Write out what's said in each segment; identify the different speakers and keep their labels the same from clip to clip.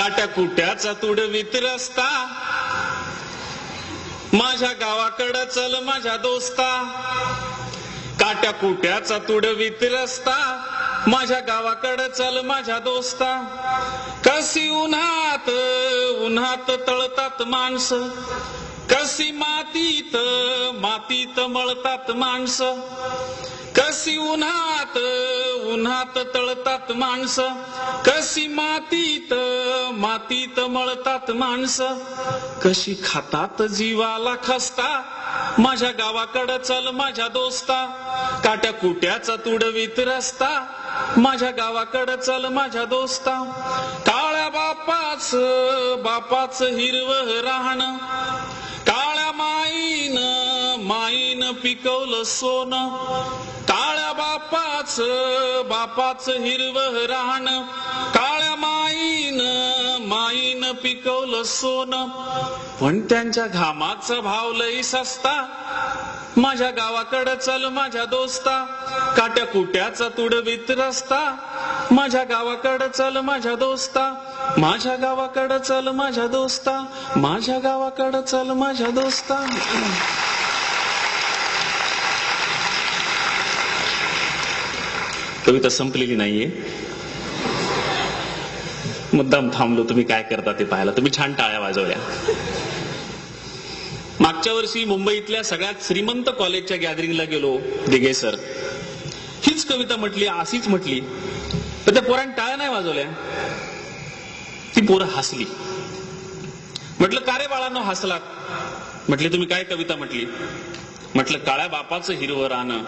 Speaker 1: काट्या कुट्याचा तुडवीत रस्ता, माझ्या गावाकडं चल माझ्या दोस्ता. काट्या कुट्याचा तुडवीत रस्ता, माझ्या गावाकडं चल माझ्या दोस्ता. कशी उन्हात उन्हात तळतात माणसं, कशी मातीत मातीत मळतात माणसं. कशी उन्हात उन्हात तळतात माणसं, कशी मातीत मातीत मळतात माणसं. कशी खातात जीवाला खस्ता, माझ्या गावाकडं चल माझ्या दोस्ता. काट्या कुट्याचा तुडवीत रस्ता, माझ्या गावाकडं चल माझ्या दोस्ता. काळ्या बापाच हिरवं राहणं, काळ्या माईन पिकवलं सोनं. काळ्या बापाच हिरवं राहणं, काळ्या माईन पिकवलं सोनं. पण त्यांच्या घामाचा भाव लई सस्ता, माझ्या गावाकडं चल माझ्या दोस्ता. काट्या कुट्याचा तुडवीत रस्ता, माझ्या गावाकडं चल माझ्या दोस्ता. माझ्या गावाकडं चल माझ्या दोस्ता, माझ्या गावाकडं चल माझ्या दोस्ता. कविता संपलेली नाहीये, मुद्दाम थांबलो तुम्ही काय करता ते पाहायला. तुम्ही छान टाळ्या वाजवल्या. मागच्या वर्षी मुंबईतल्या सगळ्यात श्रीमंत कॉलेजच्या गॅदरिंगला गेलो, दिघे सर. हीच कविता म्हटली, अशीच म्हटली, पण त्या पोरांनी टाळ्या नाही वाजवल्या. ती पोरं हसली. म्हटलं का रे बाळांनो हसलात? म्हटले तुम्ही काय कविता म्हटली? म्हटलं काळ्या बापाचं हिरवं रानं,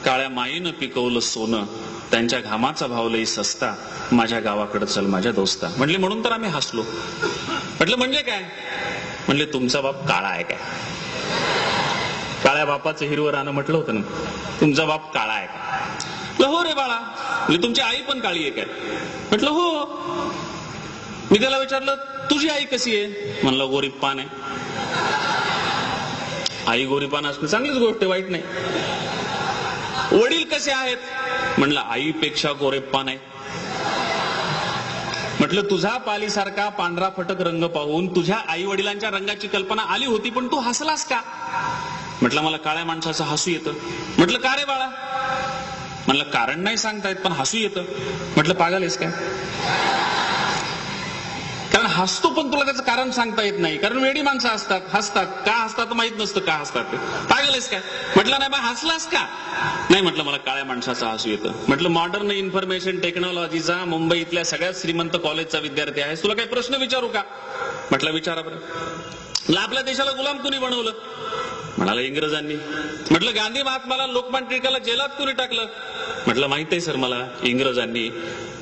Speaker 1: काळ्या माईनं पिकवलं सोनं. त्यांच्या घामाचा भाव लई सस्ता, माझ्या गावाकडे चल माझ्या दोस्ता. म्हटले म्हणून तर आम्ही हसलो. म्हटलं म्हणजे काय? म्हणले तुमचा बाप काळा आहे काय? काळ्या बापाचं हिरवं रानं म्हटलं होतं ना, तुमचा बाप काळा आहे का? म्हटलं हो रे बाळा. म्हणजे तुमची आई पण काळी आहे काय? म्हटलं हो. मी त्याला विचारलं तुझी आई कशी आहे? म्हणलं गोरीपान आहे. आई गोरीपान असणं चांगलीच गोष्ट आहे, वाईट नाही. वडील कसे आहेत? म्हणलं आईपेक्षा गोरेपान आहे. म्हटलं तुझा पालीसारखा पांढरा फटक रंग पाहून तुझ्या आई वडिलांच्या रंगाची कल्पना आली होती, पण तू हसलास का? म्हटलं मला काळ्या माणसाचं हसू येतं. म्हटलं का रे बाळा? म्हणलं कारण नाही सांगता येत पण हसू येतं. म्हटलं पागल आहेस काय? कारण हसतो पण तुला त्याचं कारण सांगता येत नाही, कारण वेडी माणसं असतात, हसतात. का हसतात माहित नसतं, का हसतात ते. पागल आहेस काय? म्हटलं नाही बा हसलास का? नाही म्हटलं मला काळ्या माणसाचं हसू येतं. म्हटलं मॉडर्न इन्फॉर्मेशन टेक्नॉलॉजीचा मुंबईतल्या सगळ्यात श्रीमंत कॉलेजचा विद्यार्थी आहेस, तुला काही प्रश्न विचारू का? म्हटलं विचारा बरं. आपल्या देशाला गुलाम कुणी बनवलं? म्हणाला इंग्रजांनी. म्हटलं गांधी महात्माला लोकमान्य टिळकाला जेलात कुणी टाकलं? म्हटलं माहित आहे सर मला, इंग्रजांनी.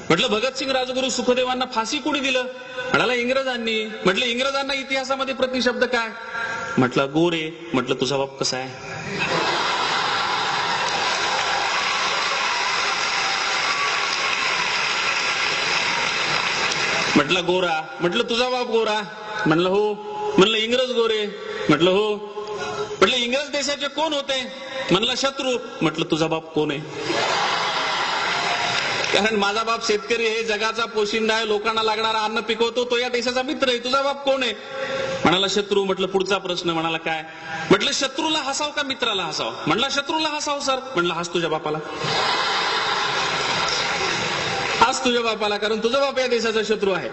Speaker 1: म्हटलं भगतसिंग राजगुरू सुखदेवांना फाशी कुणी दिलं? म्हणाला इंग्रजांनी. म्हटलं इंग्रजांना इतिहासामध्ये प्रतिशब्द काय? म्हटलं गोरे. म्हटलं तुझा बाप कसा आहे? म्हटलं गोरा. म्हटलं तुझा बाप गोरा? म्हणलं हो. म्हणलं इंग्रज गोरे? म्हटलं हो. म्हटलं इंग्रज देशाचे कोण होते? म्हणलं शत्रू. म्हटलं तुझा बाप कोण आहे? कारण माझा बाप शेतकरी आहे, जगाचा पोशिंदा आहे, लोकांना लागणारा अन्न पिकवतो, तो या देशाचा मित्र आहे. तुझा बाप कोण आहे? म्हणाला शत्रू. म्हटलं पुढचा प्रश्न. म्हणाला काय? म्हटलं शत्रूला हसाव का मित्राला हसाव? म्हणला शत्रूला हसाव सर. म्हणलं हस तुझ्या बापाला. हस तुझ्या बापाला, कारण तुझा बाप या देशाचा शत्रू आहे.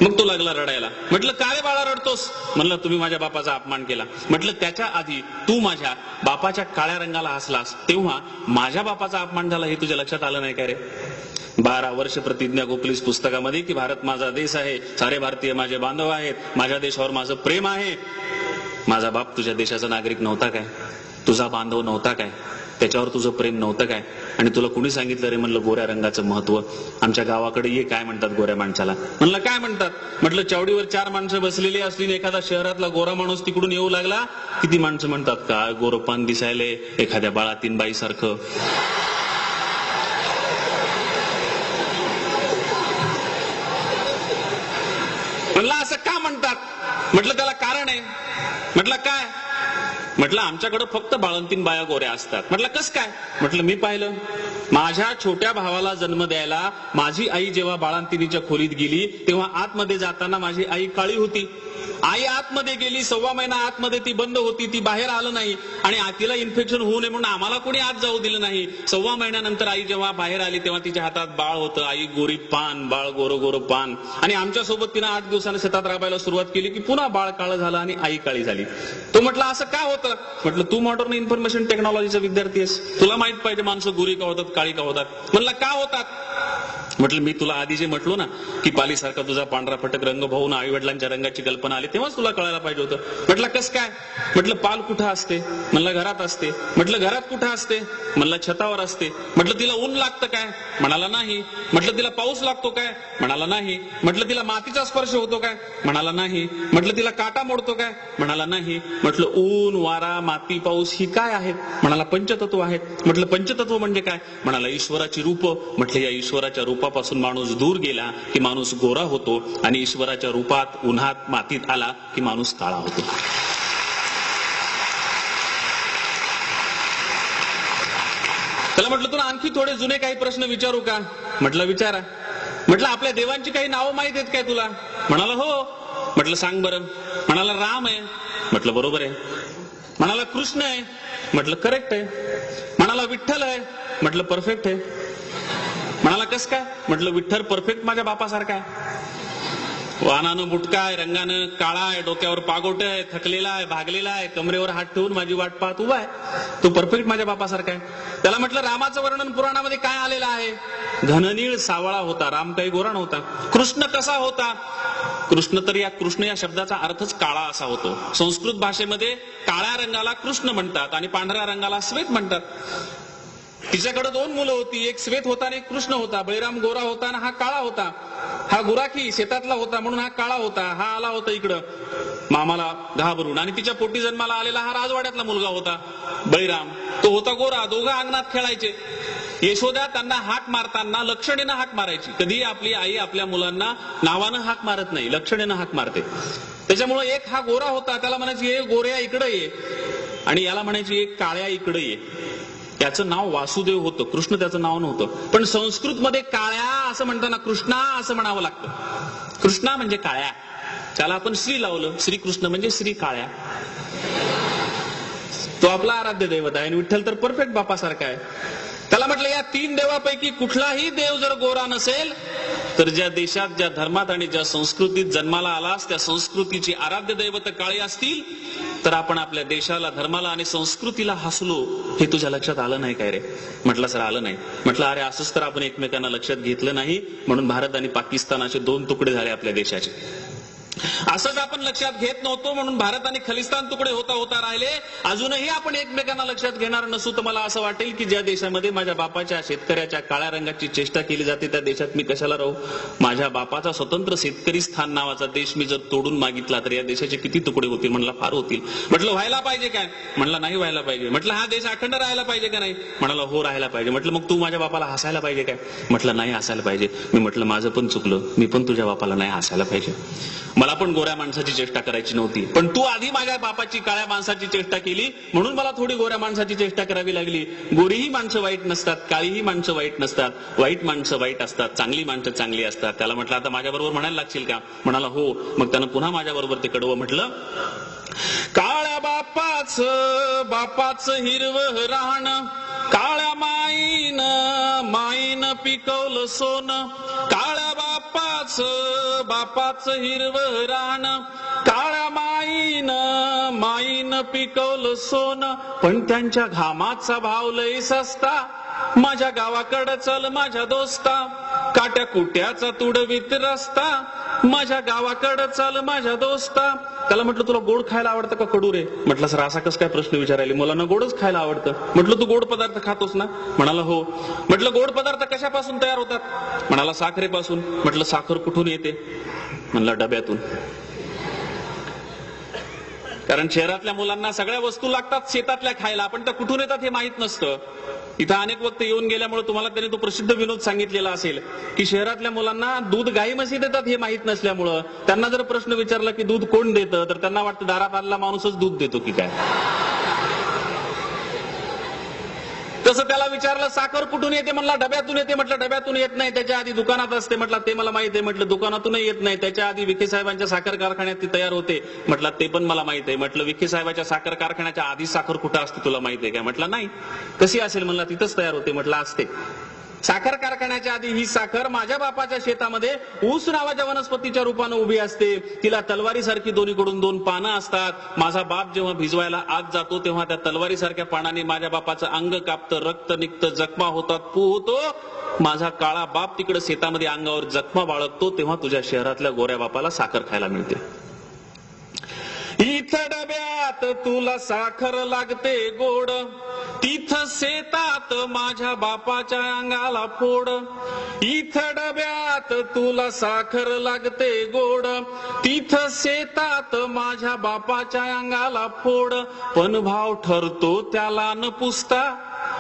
Speaker 1: मग तो लागला रडायला. म्हटलं का रे बाळा रडतोस? म्हणलं तुम्ही माझ्या बापाचा अपमान केला. म्हटलं त्याच्या आधी तू माझ्या बापाच्या काळ्या रंगाला हसलास, तेव्हा माझ्या बापाचा अपमान झाला हे तुझ्या लक्षात आलं नाही का रे? 12 वर्ष प्रतिज्ञा गोपलीस पुस्तकामध्ये की भारत माझा देश आहे, सारे भारतीय माझे बांधव आहेत, माझ्या देशावर माझं प्रेम आहे. माझा बाप तुझ्या देशाचा नागरिक नव्हता काय? तुझा बांधव नव्हता काय? त्याच्यावर तुझं प्रेम नव्हतं काय? आणि तुला कुणी सांगितलं रे म्हणलं गोऱ्या रंगाचं महत्व? आमच्या गावाकडे ये, काय म्हणतात गोऱ्या माणसाला? म्हणलं काय म्हणतात? म्हटलं चावडीवर 4 माणसं बसलेली असली, एखादा शहरातला गोरा माणूस तिकडून येऊ लागला, किती माणसं म्हणतात काय गोरपान दिसायले, एखाद्या बाळातीन बाई सारखं. म्हणलं असं का म्हणतात? म्हटलं त्याला कारण आहे. म्हटलं काय? म्हटलं आमच्याकडे फक्त बाळंतीण बाया गोऱ्या असतात. म्हटलं कस काय? म्हटलं मी पाहिलं, माझ्या छोट्या भावाला जन्म द्यायला माझी आई जेव्हा बाळंतिणीच्या खोलीत गेली तेव्हा आतमध्ये जाताना माझी आई काळी होती. आई आतमध्ये गेली, 1.25 महिना आतमध्ये ती बंद होती, ती बाहेर आलं नाही आणि तिला इन्फेक्शन होऊ नये म्हणून आम्हाला कोणी आत जाऊ दिलं नाही. 1.25 महिन्यानंतर आई जेव्हा बाहेर आली तेव्हा तिच्या हातात बाळ होतं. आई गोरी पान, बाळ गोरं गोरं पान. आणि आमच्यासोबत तिनं 8 दिवसांनी शेतात राबायला सुरुवात केली की पुन्हा बाळ काळं झालं आणि आई काळी झाली. तो म्हटलं असं का होतं? म्हटलं तू मॉडर्न इन्फॉर्मेशन टेक्नॉलॉजीचा विद्यार्थी आहेस, तुला माहित पाहिजे माणसं गोरी का होतात, काळी का होतात. म्हणलं का होतात? म्हटलं मी तुला आधी जे म्हटलो ना की पालीसारखा तुझा पांढरा फटक रंग भाऊन आई वडिलांच्या रंगाची कल्पना आली तेव्हाच तुला कळायला पाहिजे होतं. म्हटलं कस काय? म्हटलं पाल कुठं असते? म्हणलं घरात असते. म्हटलं घरात कुठं असते? म्हणलं छतावर असते. म्हटलं तिला ऊन लागतं काय? म्हणाला नाही. म्हटलं तिला पाऊस लागतो काय? म्हणाला नाही. म्हटलं तिला मातीचा स्पर्श होतो काय? म्हणाला नाही. म्हटलं तिला काटा मोडतो काय? म्हणाला नाही. म्हटलं ऊन, वारा, माती, पाऊस ही काय आहेत? म्हणाला पंचतत्व आहेत. म्हटलं पंचतत्व म्हणजे काय? म्हणाला ईश्वराची रूप. म्हटलं या ईश्वराच्या रूपापासून माणूस दूर गेला की माणूस गोरा होतो आणि ईश्वराच्या रूपात उन्हात मातीत आला की माणूस काळा होतो. त्याला म्हटलं तुला आणखी थोडे जुने काही प्रश्न विचारू का? म्हटलं विचारा. म्हटलं आपल्या देवांची काही नावं माहित आहेत काय तुला? म्हणाला हो. म्हटलं सांग बरं. म्हणाला राम आहे. म्हटलं बरोबर आहे. म्हणाला कृष्ण आहे. म्हटलं करेक्ट आहे. म्हणाला विठ्ठल आहे. म्हटलं परफेक्ट आहे. म्हणाला कस काय? म्हटलं विठ्ठल परफेक्ट माझ्या बापासारखा आहे. वाहनानं बुटका आहे, रंगानं काळा आहे, डोक्यावर पागोट आहे, थकलेला आहे, भागलेला आहे, कमरेवर हात ठेवून माझी वाट पाहत उभा आहे. तो परफेक्ट माझ्या बापासारखा आहे. त्याला म्हटलं रामाचं वर्णन पुराणामध्ये काय आलेलं आहे? घननीळ सावळा होता, राम काही गोरा नव्हता. कृष्ण कसा होता? कृष्ण तर या कृष्ण या शब्दाचा अर्थच काळा असा होतो. संस्कृत भाषेमध्ये काळ्या रंगाला कृष्ण म्हणतात आणि पांढऱ्या रंगाला श्वेत म्हणतात. तिच्याकडे 2 मुलं होती, एक श्वेत होता आणि एक कृष्ण होता. बळीराम गोरा होता आणि हा काळा होता. हा गुराखी शेतातला होता म्हणून हा काळा होता. हा आला होता इकडं मामाला घाबरून आणि तिच्या पोटी जन्माला आलेला हा राजवाड्यातला मुलगा होता बळीराम. तो होता गोरा. दोघं अंगणात खेळायचे. यशोदा त्यांना हाक मारताना लक्षणेनं हाक मारायची. कधी आपली आई आपल्या मुलांना नावानं हाक मारत नाही, लक्षणेनं हाक मारते. त्याच्यामुळे एक हा गोरा होता, त्याला म्हणायची ये गोऱ्या इकडे ये, आणि याला म्हणायची एक काळ्या इकडे ये. त्याचं नाव वासुदेव होतं, कृष्ण त्याचं नाव नव्हतं. पण संस्कृत मध्ये काळ्या असं म्हणताना कृष्णा असं म्हणावं लागतं. कृष्णा म्हणजे काळ्या. त्याला आपण श्री लावलं. श्रीकृष्ण म्हणजे श्री काळ्या. तो आपला आराध्य दैवत आहे आणि विठ्ठल तर परफेक्ट बापासारखा आहे. त्याला म्हटलं या 3 देवापैकी कुठलाही देव जर गोरा नसेल तर ज्या देशात, ज्या धर्मात आणि ज्या संस्कृतीत जन्माला आलास त्या संस्कृतीची आराध्य दैवत काळी असतील तर आपण आपल्या देशाला, धर्माला आणि संस्कृतीला हसलो. हे तुझ्या लक्षात आलं नाही काय रे? म्हटलं सर आलं नाही. म्हटलं अरे असंच तर आपण एकमेकांना लक्षात घेतलं नाही म्हणून भारत आणि पाकिस्तान असे 2 तुकडे झाले आपल्या देशाचे. असंच आपण लक्षात घेत नव्हतो म्हणून भारत आणि खलिस्तान तुकडे होता होता राहिले. अजूनही आपण एकमेकांना लक्षात घेणार नसू तर मला असं वाटेल की ज्या देशामध्ये माझ्या बापाच्या शेतकऱ्याच्या काळ्या रंगाची चेष्टा केली जाते त्या देशात मी कशाला राहू? माझ्या बापाचा स्वतंत्र शेतकरी स्थान नावाचा देश मी जर तोडून मागितला तर या देशाचे किती तुकडे होतील? म्हणला फार होतील. म्हटलं व्हायला पाहिजे काय? म्हणला नाही व्हायला पाहिजे. म्हटलं हा देश अखंड राहायला पाहिजे का नाही? म्हणाला हो राहायला पाहिजे. म्हटलं मग तू माझ्या बापाला हसायला पाहिजे काय? म्हटलं नाही हसायला पाहिजे. मी म्हटलं माझं पण चुकलं, मी पण तुझ्या बापाला नाही हसायला पाहिजे. मला पण गोऱ्या माणसाची चेष्टा करायची नव्हती, पण तू आधी माझ्या बापाची काळ्या माणसाची चेष्टा केली म्हणून मला थोडी गोऱ्या माणसाची चेष्टा करावी लागली. गोरीही माणसं वाईट नसतात, काळीही माणसं वाईट नसतात, वाईट माणसं वाईट असतात, चांगली माणसं चांगली असतात. त्याला म्हटलं आता माझ्या बरोबर म्हणायला लागशील का? म्हणाला हो. मग त्यानं पुन्हा माझ्या बरोबर ते कडवं म्हटलं. काळ्या बापाचं हिरवं राहणं, काळ्या माईनं पिकवलं सोनं. काळ्या बापाचं हिरवं राहणं, काळ्या माईनं पिकवलं सोनं. पण त्यांच्या घामाचा भाव लय सस्ता, माझ्या गावाकडं चल माझ्या दोस्ता. काट्या कुट्याचा तुडवीत रस्ता, माझ्या गावाकडं चल माझ्या दोस्ता. त्याला म्हटलं तुला गोड खायला आवडतं का कडू रे? म्हटलं सर असा कसं काय प्रश्न विचारायला? मला ना गोडच खायला आवडतं. म्हटलं तू गोड पदार्थ खातोस ना? म्हणाला हो. म्हटलं गोड पदार्थ कशापासून तयार होतात? म्हणाला साखरेपासून. म्हटलं साखर कुठून येते? म्हणला डब्यातून. कारण शहरातल्या मुलांना सगळ्या वस्तू लागतात शेतातल्या खायला, पण त्या कुठून येतात हे माहित नसतं. इथं अनेक वक्त येऊन गेल्यामुळे तुम्हाला त्याने तो प्रसिद्ध विनोद सांगितलेला असेल की शहरातल्या मुलांना दूध गाई म्हशी देतात हे माहित नसल्यामुळं त्यांना जर प्रश्न विचारला की दूध कोण देतं तर त्यांना वाटतं दारात आलेला माणूसच दूध देतो की काय. तसं त्याला विचारलं साखर कुठून येते, म्हणला डब्यातून येते. म्हटलं डब्यातून येत नाही, त्याच्या आधी दुकानात असते. म्हटलं ते मला माहित आहे. म्हटलं दुकानातूनही येत नाही, त्याच्या आधी विखे साहेबांच्या साखर कारखान्यात ती तयार होते. म्हटलं ते पण मला माहित आहे. म्हटलं विखे साहेबांच्या साखर कारखान्याच्या आधी साखर कुठं असते तुला माहित आहे का? म्हटलं नाही. कशी असेल? म्हणला तिथंच तयार होते. म्हटलं असते. साखर कारखान्याच्या आधी ही साखर माझ्या बापाच्या शेतामध्ये ऊस नावाच्या वनस्पतीच्या रूपानं उभी असते. तिला तलवारीसारखी दोन्हीकडून दोन पानं असतात. माझा बाप जेव्हा भिजवायला आत जातो तेव्हा त्या तलवारीसारख्या पानाने माझ्या बापाचं अंग कापतं, रक्त निघतं, जखमा होतात, पू होतो. माझा काळा बाप तिकडे शेतामध्ये अंगावर जखमा बाळगतो तेव्हा तुझ्या शहरातल्या गोऱ्या बापाला साखर खायला मिळते. इथं डब्यात तुला साखर लागते गोड, तिथं शेतात माझ्या बापाच्या अंगाला फोड. इथं डब्यात तुला साखर लागते गोड, तिथं शेतात माझ्या बापाच्या अंगाला फोड. पण भाव ठरतो त्याला न पुसता,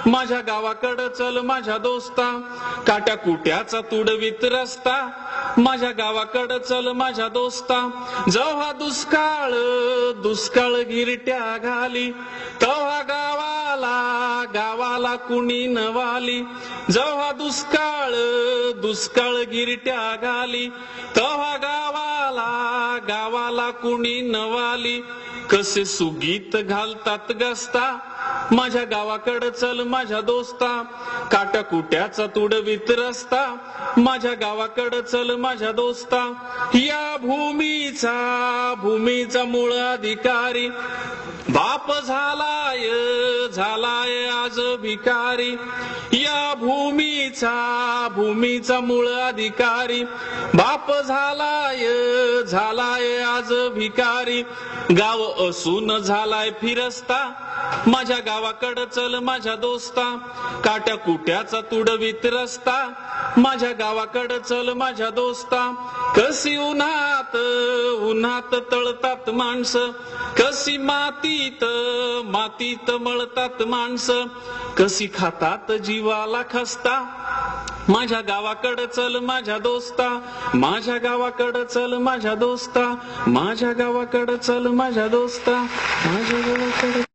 Speaker 1: माझ्या गावाकडं चल माझ्या दोस्ता. काट्या कुट्याचा तुडवीत रस्ता, माझ्या गावाकडं चल माझ्या दोस्ता. जेव्हा दुष्काळ दुष्काळ गिरट्या घाली, तेव्हा गावाला कुणी नवाली. जेव्हा दुष्काळ दुष्काळ गिरट्या घाली, तेव्हा गावाला कुणी नवाली. कसे सुगीत घालतात गस्ता, माझ्या गावाकडं चल माझ्या दोस्ता. काट्या कुट्याचा तुडवीत रस्ता, माझ्या गावाकडं चल माझ्या दोस्ता. या भूमीचा मूळ अधिकारी बाप झालाय आज भिकारी. या भूमीचा मूळ अधिकारी बाप झालाय आज भिकारी. गाव असून झालाय फिरस्ता, माझ्या गावाकडं चल माझ्या दोस्ता. काट्या कुट्याचा तुडवीत रस्ता, माझ्या गावाकडं चल माझ्या दोस्ता. कशी उन्हात तळतात माणसं, कशी मातीत मळतात माणसं. कशी खातात जीवाला खस्ता, माझ्या गावाकडं चल माझ्या दोस्ता. माझ्या गावाकडं चल माझ्या दोस्ता. माझ्या गावाकडं चल माझ्या दोस्ता. माझ्या गावाकडं